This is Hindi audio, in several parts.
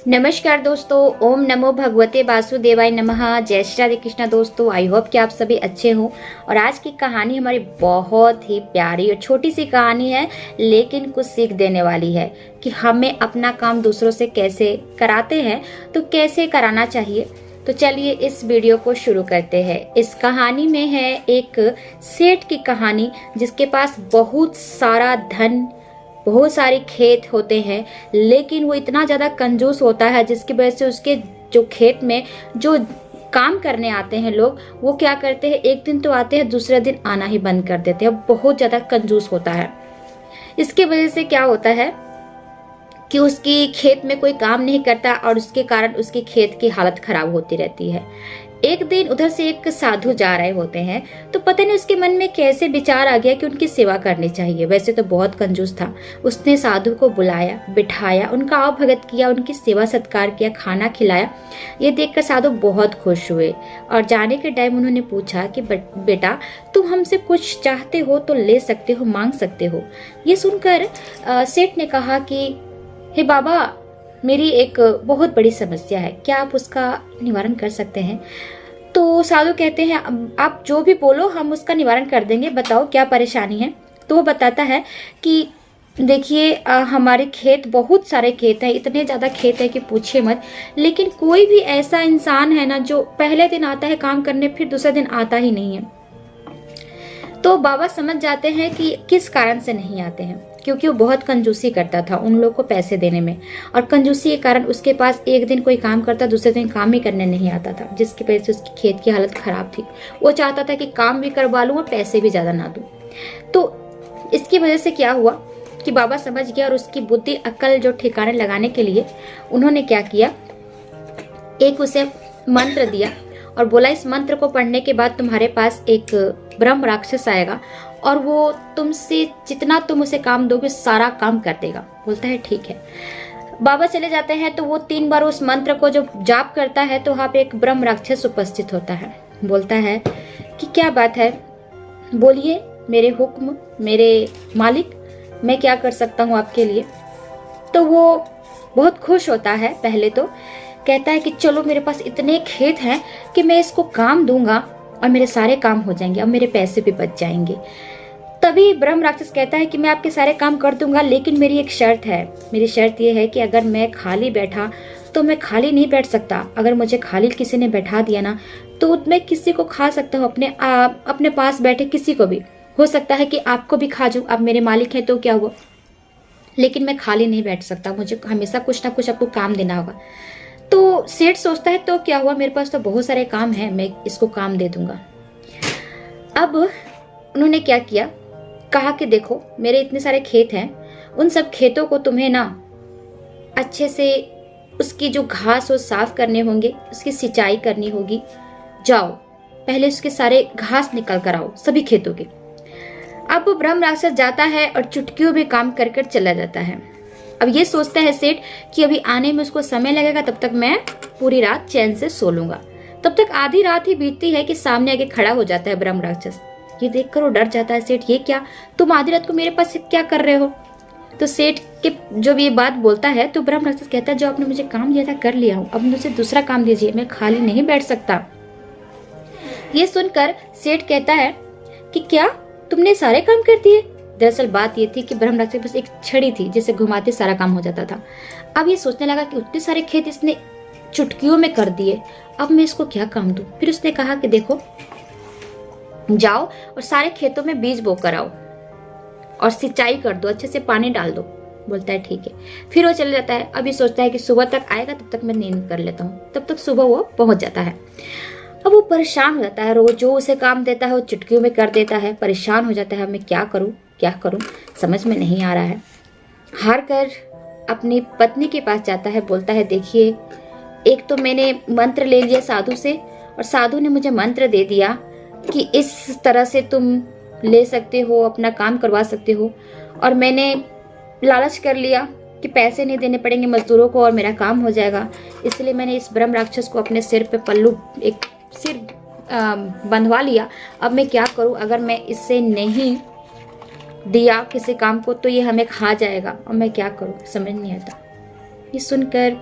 नमस्कार दोस्तों, ओम नमो भगवते वासुदेवाय नमः। जय श्री राधे कृष्णा। दोस्तों, आई होप कि आप सभी अच्छे हो। और आज की कहानी हमारी बहुत ही प्यारी और छोटी सी कहानी है, लेकिन कुछ सीख देने वाली है कि हमें अपना काम दूसरों से कैसे कराते हैं तो कैसे कराना चाहिए। तो चलिए इस वीडियो को शुरू करते हैं। इस कहानी में है एक सेठ की कहानी, जिसके पास बहुत सारा धन, बहुत सारे खेत होते हैं, लेकिन वो इतना ज्यादा कंजूस होता है जिसकी वजह से उसके जो खेत में जो काम करने आते हैं लोग, वो क्या करते हैं, एक दिन तो आते हैं, दूसरे दिन आना ही बंद कर देते हैं। बहुत ज्यादा कंजूस होता है। इसके वजह से क्या होता है कि उसकी खेत में कोई काम नहीं करता और उसके कारण उसके खेत की हालत खराब होती रहती है। एक दिन उधर से एक साधु जा रहे होते हैं, तो पता नहीं उसके मन में कैसे विचार आ गया कि उनकी सेवा करनी चाहिए। वैसे तो बहुत कंजूस था। उसने साधु को बुलाया, बिठाया, उनका आवभगत किया, उनकी सेवा सत्कार किया, खाना खिलाया। ये देखकर साधु बहुत खुश हुए और जाने के टाइम उन्होंने पूछा कि बेटा, तुम हमसे कुछ चाहते हो तो ले सकते हो, मांग सकते हो। ये सुनकर सेठ ने कहा कि हे बाबा, मेरी एक बहुत बड़ी समस्या है, क्या आप उसका निवारण कर सकते हैं? तो साधु कहते हैं, आप जो भी बोलो हम उसका निवारण कर देंगे, बताओ क्या परेशानी है। तो वो बताता है कि देखिए, हमारे खेत, बहुत सारे खेत हैं, इतने ज्यादा खेत है कि पूछिए मत। लेकिन कोई भी ऐसा इंसान है ना जो पहले दिन आता है काम करने, फिर दूसरे दिन आता ही नहीं है। तो बाबा समझ जाते हैं कि किस कारण से नहीं आते हैं, क्योंकि वो बहुत कंजूसी करता था उन लोगों को पैसे देने में। और कंजूसी के कारण उसके पास एक दिन कोई काम करता, दूसरे दिन काम ही करने नहीं आता था, जिसकी वजह से उसकी खेत की हालत खराब थी। वो चाहता था कि काम भी करवा लूं और पैसे भी ज्यादा ना दूं। तो इसकी वजह से क्या हुआ कि बाबा समझ गया और उसकी बुद्धि अक्ल जो ठिकाने लगाने के लिए उन्होंने क्या किया, एक उसे मंत्र दिया और बोला, इस मंत्र को पढ़ने के बाद तुम्हारे पास एक ब्रह्म राक्षस आएगा और वो तुमसे जितना तुम उसे काम दोगे सारा काम कर देगा। बोलता है ठीक है। बाबा चले जाते हैं तो वो 3 बार उस मंत्र को जो जाप करता है तो वहां पे एक ब्रह्म राक्षस उपस्थित होता है। बोलता है कि क्या बात है, बोलिए मेरे हुक्म, मेरे मालिक, मैं क्या कर सकता हूँ आपके लिए। तो वो बहुत खुश होता है। पहले तो कहता है कि चलो, मेरे पास इतने खेत हैं कि मैं इसको काम दूंगा और मेरे सारे काम हो जाएंगे और मेरे पैसे भी बच जाएंगे। तभी ब्रह्म राक्षस कहता है कि मैं आपके सारे काम कर दूंगा, लेकिन मेरी एक शर्त है। मेरी शर्त ये है कि अगर मैं खाली बैठा तो मैं खाली नहीं बैठ सकता। अगर मुझे खाली किसी ने बैठा दिया ना, तो मैं किसी को खा सकता हूँ, अपने पास बैठे किसी को भी। हो सकता है कि आपको भी खा जाऊं, आप मेरे मालिक हैं तो क्या हुआ, लेकिन मैं खाली नहीं बैठ सकता, मुझे हमेशा कुछ ना कुछ आपको काम देना होगा। तो सेठ सोचता है तो क्या हुआ, मेरे पास तो बहुत सारे काम हैं, मैं इसको काम दे दूंगा। अब उन्होंने क्या किया, कहा कि देखो, मेरे इतने सारे खेत हैं, उन सब खेतों को तुम्हें ना अच्छे से उसकी जो घास वो साफ करने होंगे, उसकी सिंचाई करनी होगी। जाओ पहले उसके सारे घास निकल कर आओ, सभी खेतों के। अब वो ब्रह्म राक्षस जाता है और चुटकियों में काम कर कर चला जाता है। अब ये सोचता है सेठ कि अभी आने में उसको समय लगेगा, तब तक मैं पूरी रात चैन से सो लूंगा। तब तक आधी रात ही बीतती है कि सामने आके खड़ा हो जाता है ब्रह्म राक्षस। ये देखकर वो डर जाता है, सेठ ये क्या, तुम आधी रात को मेरे पास क्या कर रहे हो? तो सेठ के जब ये बात बोलता है तो ब्रह्म राक्षस कहता है, जो आपने मुझे काम दिया था कर लिया हूँ, अब मुझे दूसरा काम दीजिए, मैं खाली नहीं बैठ सकता। ये सुनकर सेठ कहता है कि क्या तुमने सारे काम कर दिए? दरअसल बात ये थी कि ब्रह्म राक्षस के पास एक छड़ी थी जिसे घुमाते सारा काम हो जाता था। अब ये सोचने लगा कि उतने सारे खेत इसने चुटकियों में कर दिए, अब मैं इसको क्या काम दूं। फिर उसने कहा कि देखो, जाओ और सारे खेतों में बीज बो कर आओ और सिंचाई कर दो, अच्छे से पानी डाल दो। बोलता है ठीक है। फिर वो चले जाता है। अब ये सोचता है कि सुबह तक आएगा, तब तक मैं नींद कर लेता हूँ। तब तक सुबह वो पहुंच जाता है। अब वो परेशान हो जाता है, रोज जो उसे काम देता है वो चुटकियों में कर देता है। परेशान हो जाता है, मैं क्या करूं क्या करूं, समझ में नहीं आ रहा है। हार कर अपनी पत्नी के पास जाता है। बोलता है, देखिए, एक तो मैंने मंत्र ले लिया साधु से, और साधु ने मुझे मंत्र दे दिया कि इस तरह से तुम ले सकते हो, अपना काम करवा सकते हो, और मैंने लालच कर लिया कि पैसे नहीं देने पड़ेंगे मजदूरों को और मेरा काम हो जाएगा। इसलिए मैंने इस ब्रह्म राक्षस को अपने सिर पे पल्लू, एक सिर बंधवा लिया। अब मैं क्या करूं, अगर मैं इससे नहीं दिया किसी काम को तो ये हमें खा जाएगा, और मैं क्या करूं, समझ नहीं आता। ये सुनकर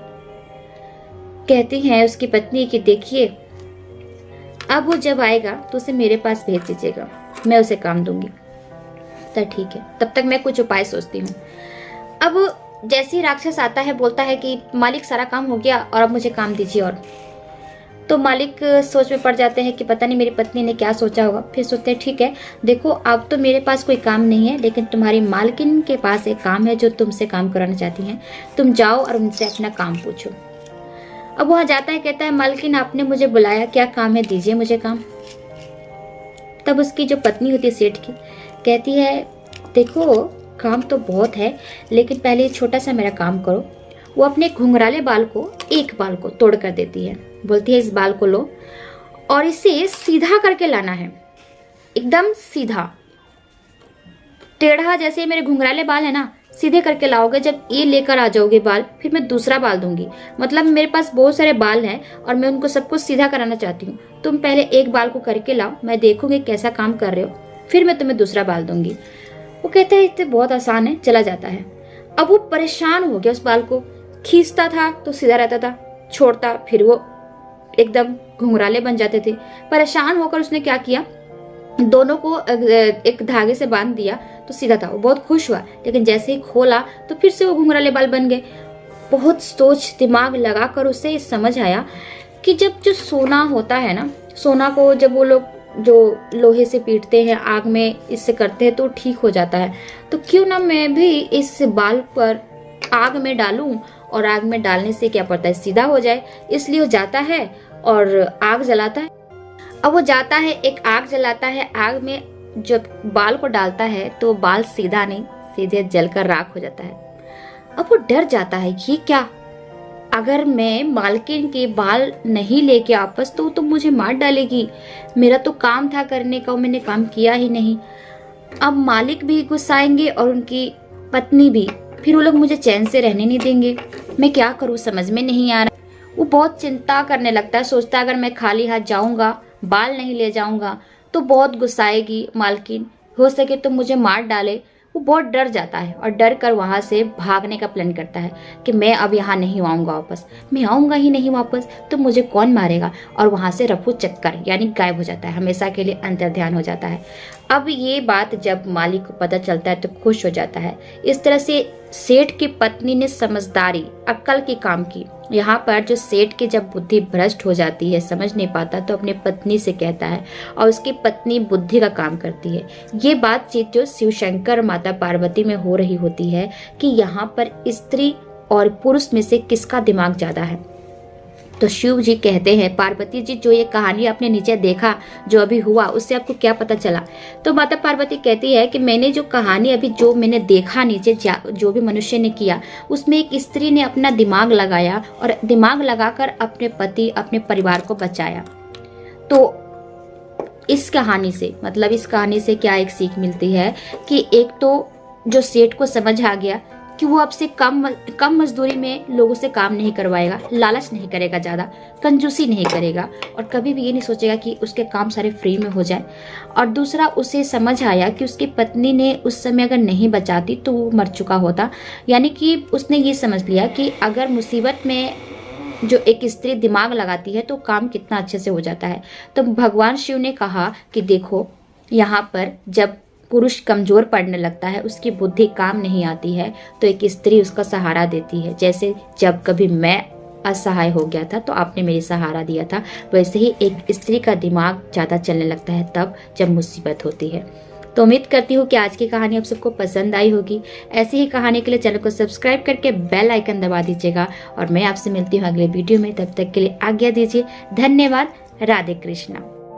कहती हैं उसकी पत्नी कि देखिए अब वो जब आएगा तो उसे मेरे पास भेज दीजिएगा, मैं उसे काम दूंगी। तो ठीक है, तब तक मैं कुछ उपाय सोचती हूँ। अब जैसे ही राक्षस आता है बोलता है कि मालिक सारा काम हो गया और अब मुझे काम दीजिए। और तो मालिक सोच में पड़ जाते हैं कि पता नहीं मेरी पत्नी ने क्या सोचा होगा। फिर सोचते हैं ठीक है, देखो अब तो मेरे पास कोई काम नहीं है, लेकिन तुम्हारी मालकिन के पास एक काम है जो तुमसे काम कराना चाहती हैं, तुम जाओ और उनसे अपना काम पूछो। अब वहां जाता है, कहता है मालकिन आपने मुझे बुलाया, क्या काम है, दीजिए मुझे काम। तब उसकी जो पत्नी होती है सेठ की, कहती है देखो काम तो बहुत है, लेकिन पहले छोटा सा मेरा काम करो। वो अपने घुंघराले बाल को, एक बाल को तोड़ कर देती है, बोलती है इस बाल को लो और इसे सीधा करके लाना है, एकदम सीधा टेढ़ा, जैसे मेरे घुंघराले बाल है ना, सीधे करके लाओगे। जब ये लेकर आ जाओगे बाल, फिर मैं दूसरा बाल दूंगी। मतलब मेरे पास बहुत सारे बाल हैं और मैं उनको सबको सीधा कराना चाहती हूँ। तुम पहले एक बाल को करके लाओ, मैं देखूंगी कैसा काम कर रहे हो, फिर मैं तुम्हें दूसरा बाल दूंगी। वो कहते हैं इतने बहुत आसान है, चला जाता है। अब वो परेशान हो गया, उस बाल को खींचता था तो सीधा रहता था, छोड़ता फिर वो एकदम घुंघराले बन जाते थे। परेशान होकर उसने क्या किया, दोनों को एक धागे से बांध दिया तो सीधा था। वो बहुत खुश हुआ, लेकिन जैसे ही खोला तो फिर से वो घुंघराले बाल बन गए। बहुत सोच दिमाग लगाकर उसे समझ आया कि जब जो सोना होता है ना, सोना को जब वो लोग जो लोहे से पीटते हैं, आग में इससे करते हैं तो ठीक हो जाता है, तो क्यों ना मैं भी इस बाल पर आग में डालूं और आग में डालने से क्या पड़ता है, सीधा हो जाए। इसलिए वो जाता है और आग जलाता है। अब वो जाता है, एक आग जलाता है, आग में जब बाल को डालता है तो बाल सीधा नहीं, सीधे जलकर राख हो जाता है। अब वो डर जाता है, ये क्या, अगर मैं मालकिन के बाल नहीं लेके वापस तो मुझे मार डालेगी। मेरा तो काम था करने का, मैंने काम किया ही नहीं। अब मालिक भी गुस्साएंगे और उनकी पत्नी भी, फिर वो लोग मुझे चैन से रहने नहीं देंगे। मैं क्या करूँ, समझ में नहीं आ रहा। वो बहुत चिंता करने लगता है, सोचता है अगर मैं खाली हाथ जाऊंगा, बाल नहीं ले जाऊंगा तो बहुत गुस्साएगी मालकिन, हो सके तो मुझे मार डाले। वो बहुत डर जाता है और डर कर वहां से भागने का प्लान करता है कि मैं अब यहाँ नहीं आऊंगा वापस, मैं आऊंगा ही नहीं वापस तो मुझे कौन मारेगा। और वहां से रफू चक्कर यानी गायब हो जाता है, हमेशा के लिए अंतर्ध्यान हो जाता है। अब ये बात जब मालिक को पता चलता है तो खुश हो जाता है। इस तरह से सेठ की पत्नी ने समझदारी, अक्ल की काम की। यहाँ पर जो सेठ की जब बुद्धि भ्रष्ट हो जाती है, समझ नहीं पाता, तो अपनी पत्नी से कहता है और उसकी पत्नी बुद्धि का काम करती है। ये बातचीत जो शिव शंकर माता पार्वती में हो रही होती है कि यहाँ पर स्त्री और पुरुष में से किसका दिमाग ज्यादा है। तो शिव जी कहते हैं पार्वती जी, जो ये कहानी आपने नीचे देखा, जो अभी हुआ, उससे आपको क्या पता चला। तो माता पार्वती कहती है कि मैंने जो कहानी अभी जो मैंने देखा नीचे, जो भी मनुष्य ने किया, उसमें एक स्त्री ने अपना दिमाग लगाया और दिमाग लगाकर अपने पति, अपने परिवार को बचाया। तो इस कहानी से, मतलब इस कहानी से क्या एक सीख मिलती है कि एक तो जो सेठ को समझ आ गया कि वो अब से कम मजदूरी में लोगों से काम नहीं करवाएगा, लालच नहीं करेगा, ज्यादा कंजूसी नहीं करेगा और कभी भी ये नहीं सोचेगा कि उसके काम सारे फ्री में हो जाए। और दूसरा, उसे समझ आया कि उसकी पत्नी ने उस समय अगर नहीं बचाती तो वो मर चुका होता। यानी कि उसने ये समझ लिया कि अगर मुसीबत में जो एक स्त्री दिमाग लगाती है तो काम कितना अच्छे से हो जाता है। तो भगवान शिव ने कहा कि देखो, यहाँ पर जब पुरुष कमजोर पड़ने लगता है, उसकी बुद्धि काम नहीं आती है, तो एक स्त्री उसका सहारा देती है। जैसे जब कभी मैं असहाय हो गया था तो आपने मेरी सहारा दिया था, वैसे ही एक स्त्री का दिमाग ज़्यादा चलने लगता है तब जब मुसीबत होती है। तो उम्मीद करती हूँ कि आज की कहानी आप सबको पसंद आई होगी। ऐसी ही कहानी के लिए चैनल को सब्सक्राइब करके बेल आइकन दबा दीजिएगा और मैं आपसे मिलती हूँ अगले वीडियो में। तब तक के लिए आज्ञा दीजिए। धन्यवाद। राधे कृष्णा।